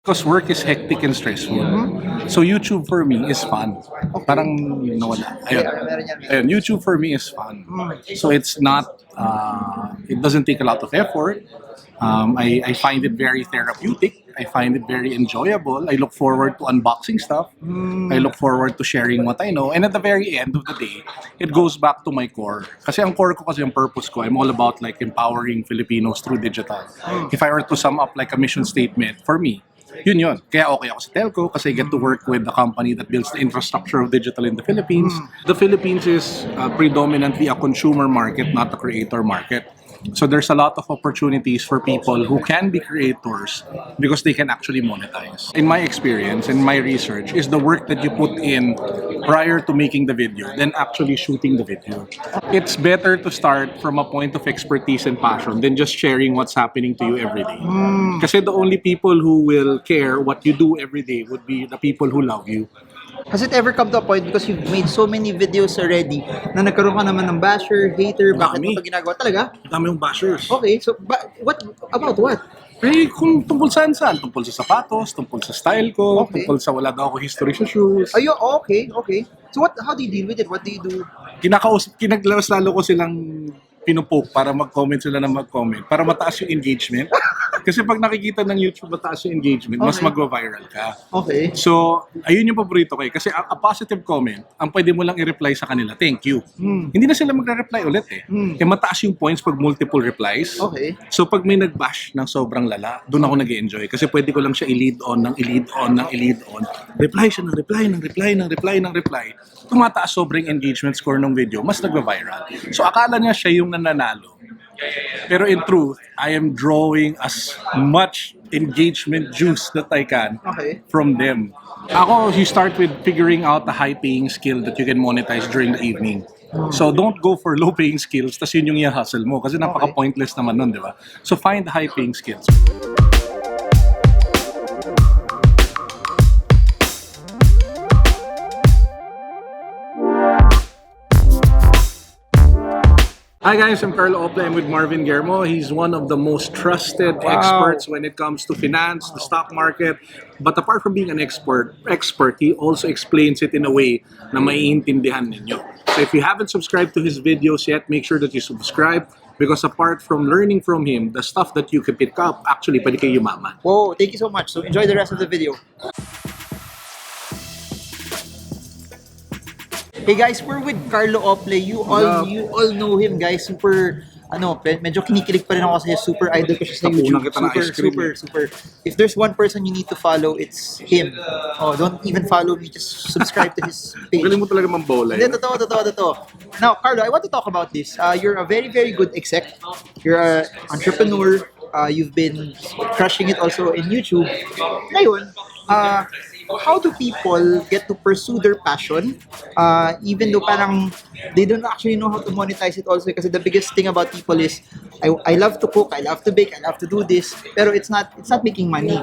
Because work is hectic and stressful. So YouTube for me is fun. Parang nawala. Ayun. Ayun, YouTube for me is fun. So it's not, it doesn't take a lot of effort. I find it very therapeutic. I find it very enjoyable. I look forward to unboxing stuff. I look forward to sharing what I know. And at the very end of the day, it goes back to my core. Kasi ang core ko kasi ang purpose ko, I'm all about like empowering Filipinos through digital. If I were to sum up like a mission statement, for me, yun. Kaya okay ako sa telco kasi I get to work with the company that builds the infrastructure of digital in the Philippines. The Philippines is predominantly a consumer market, not a creator market. So there's a lot of opportunities for people who can be creators because they can actually monetize. In my experience, in my research, is the work that you put in prior to making the video than actually shooting the video. It's better to start from a point of expertise and passion than just sharing what's happening to you every day. Kasi the only people who will care what you do every day would be the people who love you. Has it ever come to a point because you've made so many videos already na nagkaroon ka naman ng basher, hater, bakit mo Dami. ito ginagawa? Talaga? Dami yung bashers. Okay, so what about what? Eh, kung tungkol saan. Tungkol sa sapatos, tungkol sa style ko, Okay. tungkol sa wala daw ako history sa shoes. Ayo, okay. So how do you deal with it? What do you do? Kinaglawas lalo ko silang pinupoke para mag-comment sila ng mag-comment para mataas yung engagement. Kasi pag nakikita ng YouTube mataas yung engagement, mas Okay. magva-viral ka. Okay. So, ayun yung paborito ko eh. Kasi a positive comment, ang pwede mo lang i-reply sa kanila, thank you. Hindi na sila magre-reply ulit eh. Eh mataas yung points pag multiple replies. Okay. So pag may nag-bash ng sobrang lala, doon ako nag-enjoy. Kasi pwede ko lang siya i-lead on. Reply siya ng reply. Tumataas sobrang engagement score ng video, mas nagva-viral. So akala niya siya yung nananalo. Pero in truth, I am drawing as much engagement juice that I can Okay. from them. Ako, you start with figuring out a high-paying skill that you can monetize during the evening. So don't go for low-paying skills, tas yun yung i-hustle mo. Kasi napaka-pointless naman nun, di ba? So find the high-paying skills. Hi guys, I'm Carlo Ople. I'm with Marvin Germo. He's one of the most trusted experts when it comes to finance, the stock market. But apart from being an expert, he also explains it in a way na maiintindihan ninyo. So if you haven't subscribed to his videos yet, make sure that you subscribe because apart from learning from him, the stuff that you can pick up, actually pwede kayo yumaman. Whoa, thank you so much. So enjoy the rest of the video. Hey guys, we're with Carlo Ople. You all know him, guys. Super medyo kinikilig pa rin ako kasi super idol ko siya sa Tapunan YouTube. kita ng ice cream. Super. If there's one person you need to follow, it's him. Oh, don't even follow me, just subscribe to his page. Galing mo talaga mambola. Hindi, totoo. Now, Carlo, I want to talk about this. You're a very, very good exec. You're an entrepreneur. You've been crushing it also in YouTube. Ngayon, how do people get to pursue their passion even though parang they don't actually know how to monetize it also kasi the biggest thing about people is I love to cook, I love to bake, I love to do this pero it's not making money.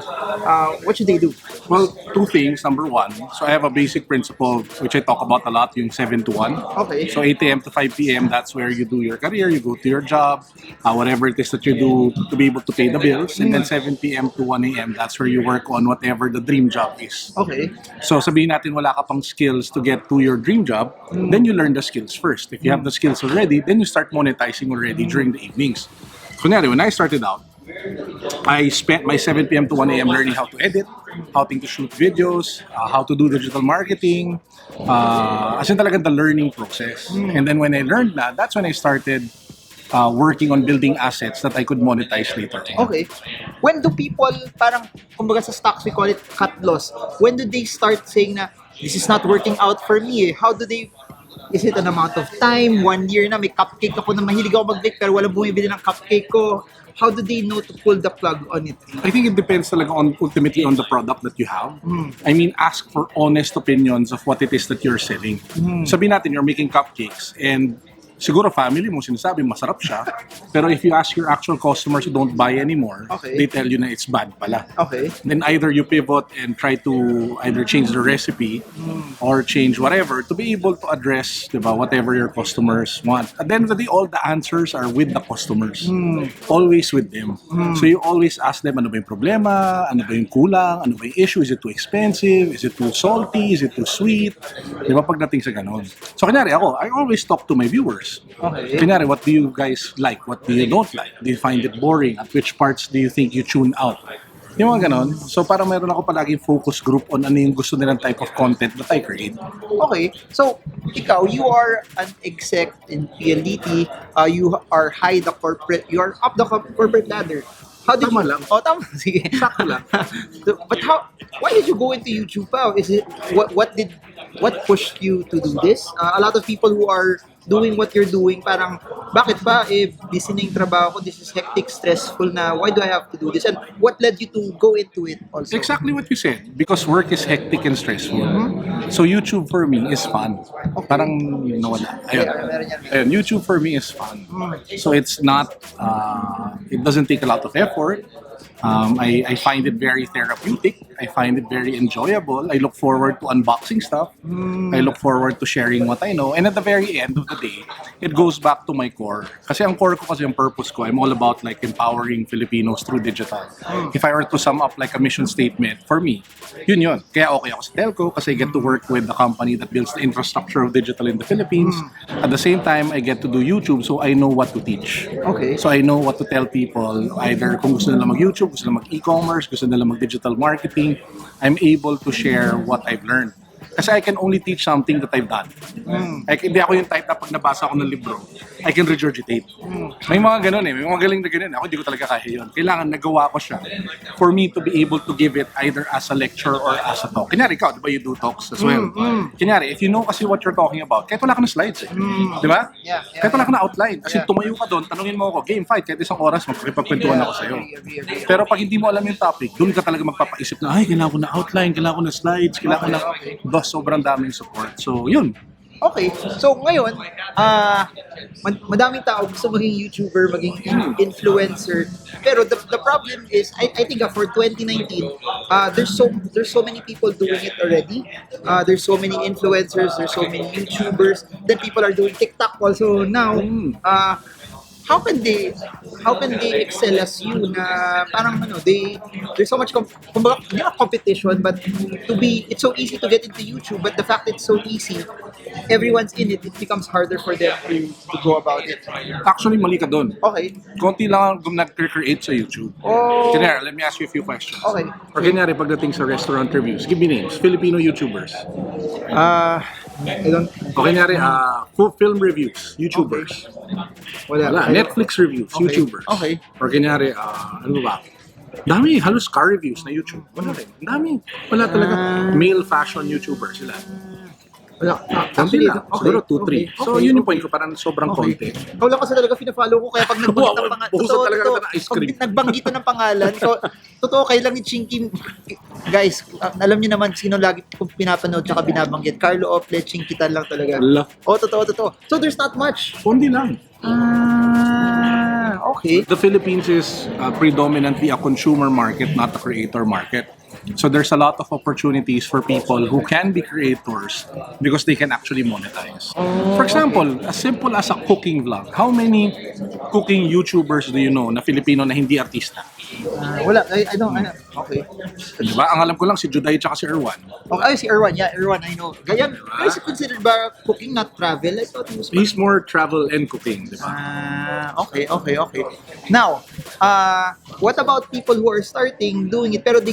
What should they do? Well, two things. Number one, so I have a basic principle which I talk about a lot, yung 7 to 1. Okay. So 8 a.m. to 5 p.m., that's where you do your career, you go to your job, whatever it is that you do to be able to pay the bills. And then 7 p.m. to 1 a.m., that's where you work on whatever the dream job is. Okay. So sabihin natin wala ka pang skills to get to your dream job, then you learn the skills first. If you have the skills already, then you start monetizing already during the evenings. Kunyari, when I started out, I spent my 7 p.m. to 1 a.m. learning how to edit, how to shoot videos, how to do digital marketing, as in talagang the learning process. And then when I learned that, that's when I started working on building assets that I could monetize later on. Okay. When do people, parang, kumbaga sa stocks, we call it cut loss. When do they start saying na, this is not working out for me? How do they, is it an amount of time? 1 year na, may cupcake ako na mahilig ako mag-bake pero walang bumibili ng cupcake ko. How do they know to pull the plug on it? I think it depends talaga ultimately on the product that you have. I mean, ask for honest opinions of what it is that you're selling. Sabihin natin, you're making cupcakes and siguro family mo sinasabi masarap siya, pero if you ask your actual customers who don't buy anymore, Okay. they tell you na it's bad pala. Okay. Then either you pivot and try to either change the recipe or change whatever to be able to address, diba, whatever your customers want. At the end of the day, all the answers are with the customers. Always with them. So you always ask them, ano ba yung problema? Ano ba yung kulang? Ano ba yung issue? Is it too expensive? Is it too salty? Is it too sweet? Diba, pagdating sa ganon. So, kunyari ako, I always talk to my viewers. Okay. Kunyari, what do you guys like? What do you don't like? Do you find it boring? At which parts do you think you tune out? Yung mga ganon. So, parang meron ako palaging focus group on ano yung gusto nilang type of content that I create. Okay. So, ikaw, you are an exec in PLDT. You are high the corporate, you are up the corporate ladder. How did Tama you... lang. Oh, tama. Sige. Sakto lang. But why did you go into YouTube pa? Is it, what pushed you to do this? A lot of people who are doing what you're doing, parang, bakit ba, busy na yung trabaho ko, this is hectic, stressful na, why do I have to do this? And what led you to go into it also? Exactly what you said. Because work is hectic and stressful. So YouTube for me is fun. Parang nawala. Ayun. Meron yan. Ayun, YouTube for me is fun. So it's not, it doesn't take a lot of effort. I find it very therapeutic. I find it very enjoyable. I look forward to unboxing stuff. I look forward to sharing what I know. And at the very end of the day, it goes back to my core. Kasi ang core ko kasi yung purpose ko, I'm all about like empowering Filipinos through digital. If I were to sum up like a mission statement, for me, yun yun. Kaya okay ako sa telco kasi I get to work with the company that builds the infrastructure of digital in the Philippines. At the same time, I get to do YouTube so I know what to teach. Okay. So I know what to tell people, either kung gusto nila mag-YouTube, gusto nila mag-e-commerce, gusto nila mag-digital marketing, I'm able to share what I've learned. Kasi I can only teach something that I've done. Hindi ako yung type na pag nabasa ako ng libro, I can regurgitate. May mga ganun may mga galing na ganun. Ako hindi ko talaga kaya yun. Kailangan nagawa ko siya for me to be able to give it either as a lecture or as a talk. Kunyari ikaw, di ba you do talks as well? Kunyari, if you know kasi what you're talking about, kahit wala ka na slides Di ba? Yeah. Kahit wala ka na outline. Kasi tumayo ka doon, tanungin mo ako, game fight, kahit isang oras, magpapagkwentuhan ako sa'yo. Agree. Pero pag hindi mo alam yung topic, doon ka talaga magpapaisip na, ay, kailangan ko na outline, kailangan ko na slides, kailangan ko na sobrang daming support. So, yun. Okay. So, ngayon, madaming tao gusto maging YouTuber, maging influencer. Pero the problem is, I think for 2019, there's so many people doing it already. There's so many influencers, there's so many YouTubers. Then people are doing TikTok also now. How can they excel as you na parang there's so much kumbaga, hindi na competition, but it's so easy to get into YouTube, but the fact it's so easy, everyone's in it becomes harder for them to go about it. Actually, mali ka doon. Okay. Konti lang ang nag-create sa YouTube. Oh. Kunyari, let me ask you a few questions. Okay. Or kunyari, pagdating sa restaurant reviews, give me names. Filipino YouTubers. I don't. O kunyari, film reviews, YouTubers. Wala. Netflix reviews, Okay. YouTubers. Okay. Or kunyari, ano ba? Dami, halos car reviews na YouTube. Wala rin. Dami. Wala talaga. Male fashion YouTubers sila. Wala. Konti lang. Siguro 2-3. So, yun yung point ko. Parang sobrang konti. Ikaw lang kasi talaga pina-follow ko, kaya pag nagbanggit ng pangalan, Busog talaga kita ng ice cream. pag nagbanggitan ng pangalan, so, totoo kayo lang ni Chinky, guys, alam niyo naman sino lagi kong pinapanood tsaka binabanggit, Carlo Ople, Chinkitan lang talaga. Wala. Totoo. So, there's not much. Konti lang. Okay. The Philippines is predominantly a consumer market, not a creator market. So there's a lot of opportunities for people who can be creators because they can actually monetize. For example, as simple as a cooking vlog. How many cooking YouTubers do you know na Filipino na hindi artista? Wala. I don't. Okay. Diba? Ang alam ko lang si Juday at si Erwan. Okay, si Erwan. Yeah, Erwan, I know. Ganyan, guys, considered ba cooking, not travel? I thought he was... He's more travel and cooking. Diba? Okay. Now, what about people who are starting doing it pero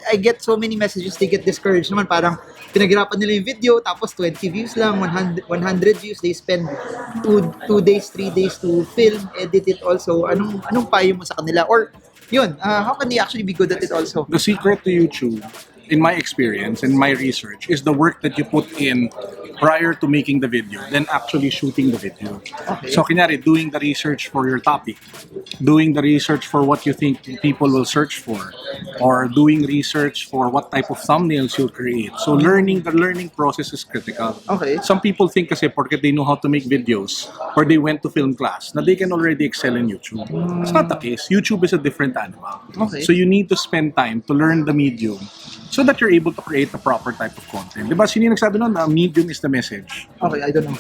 I get so many messages, they get discouraged naman, parang pinaghirapan nila yung video tapos 20 views lang, 100 views, they spend 2 days, 3 days to film, edit it also. Anong payo mo sa kanila? Or yun, how can they actually be good at it also? The secret to YouTube, in my experience and my research, is the work that you put in prior to making the video than actually shooting the video. Okay. So, kunyari, doing the research for your topic, doing the research for what you think people will search for, or doing research for what type of thumbnails you'll create. So, the learning process is critical. Okay. Some people think kasi porque they know how to make videos or they went to film class na they can already excel in YouTube. It's not the case. YouTube is a different animal. Okay. So, you need to spend time to learn the medium so that you're able to create the proper type of content. Diba? Sino yung nagsabi nun na medium is the message? Okay, I don't know.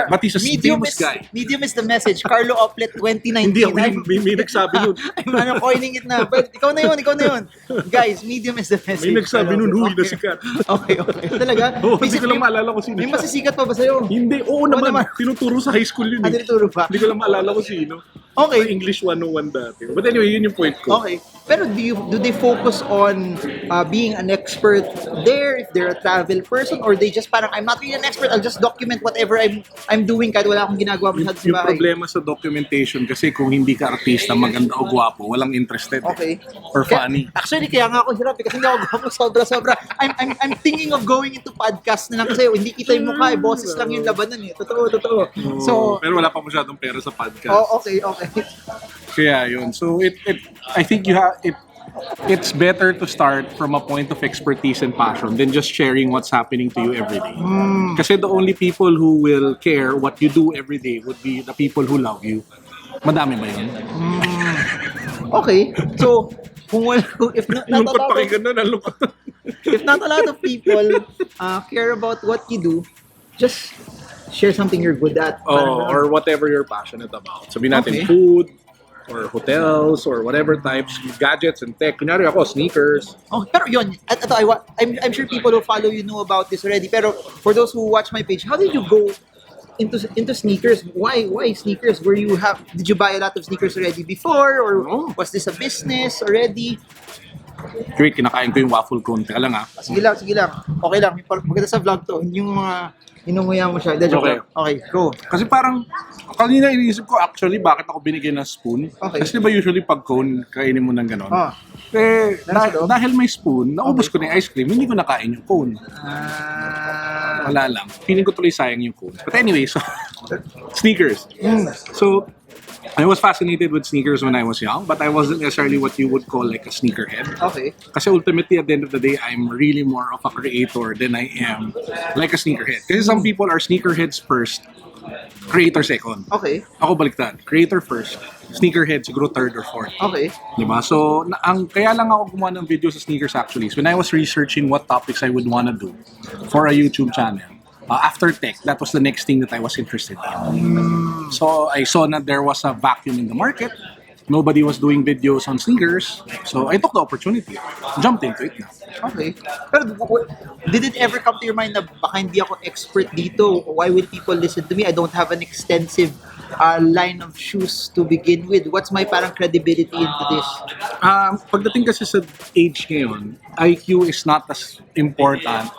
But he's a famous guy. Medium is the message. Carlo Ople 2019. Hindi ako may nagsabi nun. I'm coining it na. But ikaw na yun. Guys, medium is the message. May nagsabi nun, huy, nasikat. Okay. Talaga? Oo, hindi ko lang maalala kung sino. May masisikat pa ba sa'yo? Hindi, oo naman. Tinuturo sa high school yun eh. Tinuturo pa? Hindi ko lang maalala kung sino. Okay. English 101 dati. But anyway, yun yung point ko. Okay. Pero do they focus on being an expert there if they're a travel person, or they just parang I'm not really an expert, I'll just document whatever I'm doing kahit wala akong ginagawa masyado sa Yung bahay? problema sa documentation kasi kung hindi ka artista, maganda o gwapo, walang interested. Okay. Or funny. Actually, kaya nga ako hirap kasi hindi ako gwapo sobra-sobra. I'm thinking of going into podcast na lang kasi hindi kita yung mukha, boses lang yung labanan eh. Totoo. So, Pero wala pa masyadong pera sa podcast. okay. Kaya yun. So I think it's better to start from a point of expertise and passion than just sharing what's happening to you every day. Kasi the only people who will care what you do every day would be the people who love you. Madami ba yun? Okay. So, if not a Lungkot lot of, pakinggan nun, ang lungkot. if not a lot of people care about what you do, just share something you're good at. Or whatever you're passionate about. Sabihin natin Okay. food, or hotels, or whatever types, gadgets and tech. Kunyari ako, sneakers. Oh, pero yun, I'm sure people who follow you know about this already. Pero for those who watch my page, how did you go into sneakers? Why sneakers? Did you buy a lot of sneakers already before, or was this a business already? Wait, kinakain ko yung waffle cone. Teka lang Sige lang. Okay lang. Maganda sa vlog to. Hindi yung mga inunguya mo siya. Joke Okay. lang. Okay, go. Kasi parang, kanina iniisip ko actually bakit ako binigyan ng spoon. Okay. Kasi diba usually pag cone, kainin mo ng gano'n. Ah. Nasa loob? Dahil may spoon, naubos ko na yung ice cream, hindi ko nakain yung cone. Wala lang. Feeling ko tuloy sayang yung cone. But anyway, so, sneakers. So, I was fascinated with sneakers when I was young, but I wasn't necessarily what you would call like a sneakerhead. Okay. Kasi ultimately, at the end of the day, I'm really more of a creator than I am like a sneakerhead. Kasi some people are sneakerheads first, creator second. Okay. Ako baliktad. Creator first, sneakerhead siguro third or fourth. Okay. Diba? So, kaya lang ako gumawa ng video sa sneakers actually is when I was researching what topics I would wanna do for a YouTube channel. After tech, that was the next thing that I was interested in. So, I saw that there was a vacuum in the market. Nobody was doing videos on sneakers. So, I took the opportunity. Jumped into it na. Okay. Pero did it ever come to your mind na baka hindi ako expert dito? Why will people listen to me? I don't have an extensive line of shoes to begin with. What's my parang credibility into this? Pagdating kasi sa age ngayon, IQ is not as important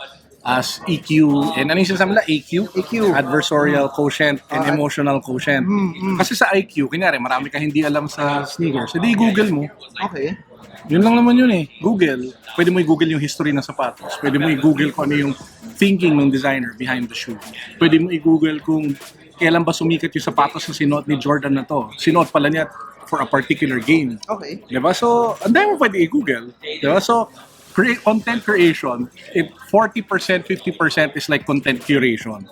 as EQ and ano yung sinasabi nila? AQ? Adversarial quotient and emotional quotient. Kasi sa IQ, kunyari marami ka hindi alam sa sneakers, edi Google mo. Okay. Yun lang naman yun eh. Google. Pwede mo i-Google yung history ng sapatos. Pwede mo i-Google kung ano yung thinking ng designer behind the shoe. Pwede mo i-Google kung kailan ba sumikat yung sapatos na sinuot ni Jordan na to. Sinuot pala niya for a particular game. Okay. Diba? So, ang dami mo pwede i-Google. Diba? So, content creation, 40%, 50% is like content curation.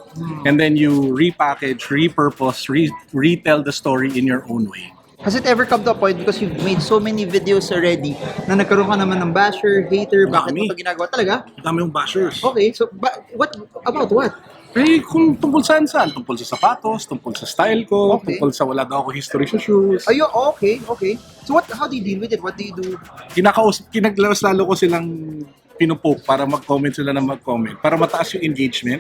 And then you repackage, repurpose, retell the story in your own way. Has it ever come to a point because you've made so many videos already na nagkaroon ka naman ng basher, hater, bakit mo ito ginagawa talaga? Dami yung bashers. Okay, so what about what? Eh, kung tungkol saan? Tungkol sa sapatos, tungkol sa style ko, Okay. tungkol sa wala daw ako history sa shoes. Ayo, okay. So how do you deal with it? What do you do? Kinaglawas lalo ko silang pinupoke para mag-comment sila na mag-comment para mataas yung engagement.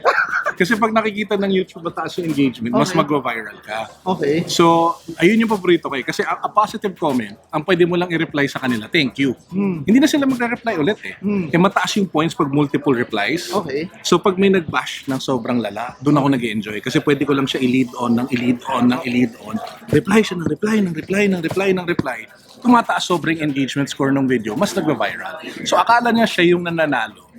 Kasi pag nakikita ng YouTube mataas yung engagement, mas Okay. mag-viral ka. Okay. So, ayun yung paborito ko eh. Kasi a positive comment, ang pwede mo lang i-reply sa kanila, thank you. Hindi na sila magre-reply ulit eh. Eh mataas yung points pag multiple replies. Okay. So pag may nag-bash ng sobrang lala, doon ako nag-enjoy. Kasi pwede ko lang siya i-lead on. Reply siya ng reply. Tumataas sobrang engagement score ng video, mas nag-viral. So akala niya siya yung nananalo.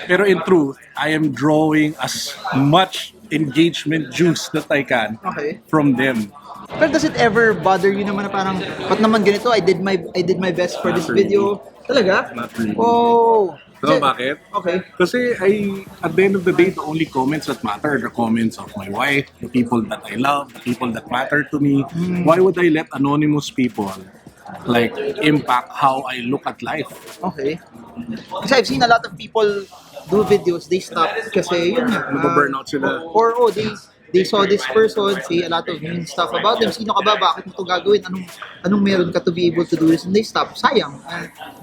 Pero in truth, I am drawing as much engagement juice that I can Okay. from them. Pero does it ever bother you naman na parang, ba't naman ganito? I did my best for this Not really. video. Talaga? Not really. Oh. So, bakit? Okay. Kasi at the end of the day, the only comments that matter are the comments of my wife, the people that I love, the people that matter to me. Why would I let anonymous people like impact how I look at life? Okay. Kasi I've seen a lot of people do videos, they stop kasi yun nga. Nababurnout sila. Or they saw this person say a lot of mean stuff about them. Sino ka ba? Bakit mo ito gagawin? Anong meron ka to be able to do this? And they stop. Sayang.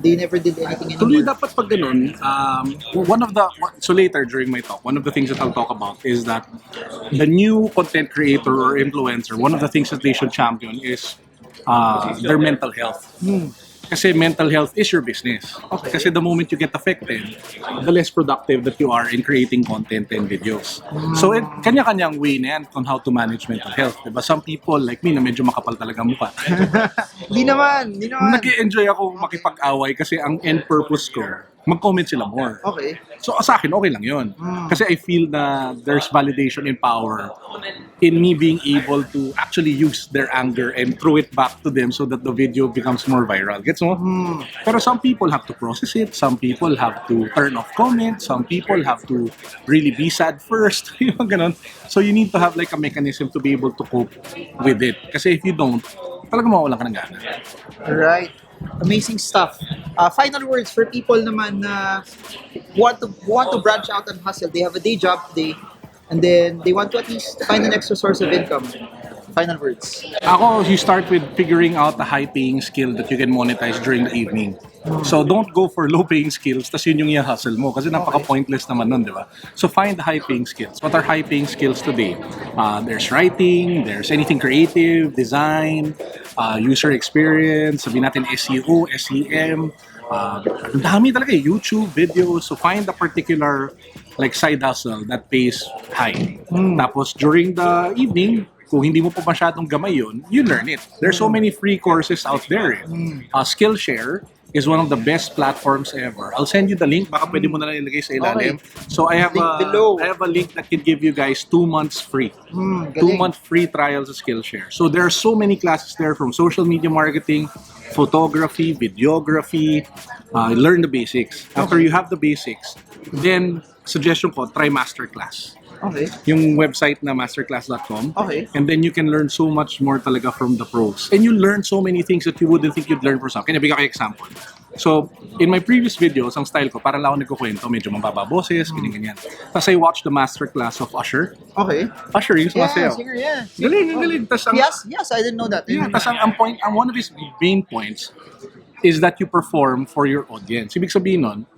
They never did anything Tuloy anymore. dapat pag ganun, so later during my talk, one of the things that I'll talk about is that the new content creator or influencer, one of the things that they should champion is their mental health. Kasi mental health is your business. Okay. Kasi the moment you get affected, the less productive that you are in creating content and videos. So, kanya-kanyang way na yan on how to manage mental health. Diba? Some people like me na medyo makapal talaga mukha. Hindi naman. Nag-enjoy ako makipag-away kasi ang end purpose ko, mag-comment sila more. Okay. So sa akin, okay lang yun. Kasi I feel na there's validation in power in me being able to actually use their anger and throw it back to them so that the video becomes more viral. Gets mo? Pero some people have to process it. Some people have to turn off comments. Some people have to really be sad first. Yung ganun. So you need to have like a mechanism to be able to cope with it. Kasi if you don't, talaga mawawalan ka ng gana. Right. Amazing stuff. Final words for people naman na want to branch out and hustle. They have a day job today, and then they want to at least find an extra source of income. Final words. Ako, you start with figuring out a high-paying skill that you can monetize during the evening. So don't go for low-paying skills, tas yun yung i-hustle mo kasi napaka-pointless naman nun, di ba? So find the high-paying skills. What are high-paying skills today? There's writing, there's anything creative, design, user experience, sabihin natin SEO, SEM, ang dami talaga YouTube, videos. So find a particular like side hustle that pays high. Tapos during the evening, kung hindi mo pa masyadong gamay yun, you learn it. There's so many free courses out there. Skillshare is one of the best platforms ever. I'll send you the link. Baka pwede mo na lang ilagay sa ilalim. So I have a link that can give you guys 2 months free. 2-month free trial sa Skillshare. So there are so many classes there from social media marketing, photography, videography. Learn the basics. After you have the basics, then suggestion ko, try masterclass. Okay. Yung website na masterclass.com. Okay. And then you can learn so much more talaga from the pros. And you learn so many things that you wouldn't think you'd learn for some. Kaya bigyan ko example. So, in my previous videos, ang style ko, parang lang ako nagkukwento, medyo mababa boses, ganyan-ganyan. Tapos I watched the masterclass of Usher. Okay. Usher, yung sumasayaw. Singer, yeah. Galing. Tas ang, Yes, I didn't know that. yeah, tas ang point, one of his main points is that you perform for your audience. Ibig sabihin nun,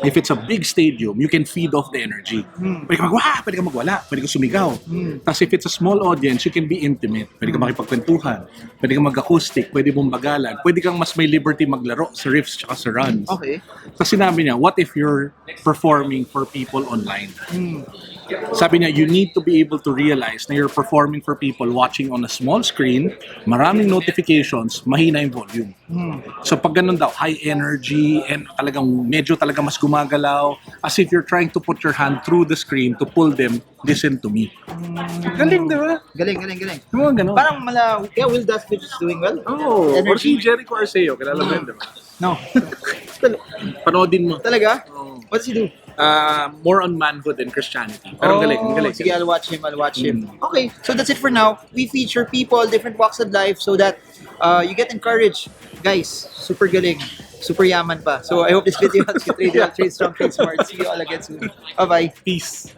if it's a big stadium, you can feed off the energy. Pwede ka pwede ka magwala, pwede ka sumigaw. Tapos if it's a small audience, you can be intimate. Pwede ka makipagkwentuhan, pwede ka mag-acoustic, pwede mong bagalan, pwede kang mas may liberty maglaro sa riffs tsaka sa runs. Okay. Tapos sinabi niya, what if you're performing for people online? Sabi niya, you need to be able to realize na you're performing for people watching on a small screen, maraming notifications, mahina yung volume. So pag ganun daw, high energy and talagang medyo talaga mas gumagalaw, as if you're trying to put your hand through the screen to pull them, listen to me. Galing, di ba? Galing. Yung mga ganun. Parang Will Dustfish is doing well. Oh, or Energy. si Jericho Arceo, kilala mo yun, di ba? No. Panoodin mo. Talaga? What does he do? More on manhood and Christianity. Pero galing. Sige, I'll watch him. Okay, so that's it for now. We feature people, different walks of life so that you get encouraged. Guys, super galing. Super yaman pa. So I hope this video helps you trade well, trade strong, trade smart. See you all again soon. Bye-bye. Peace.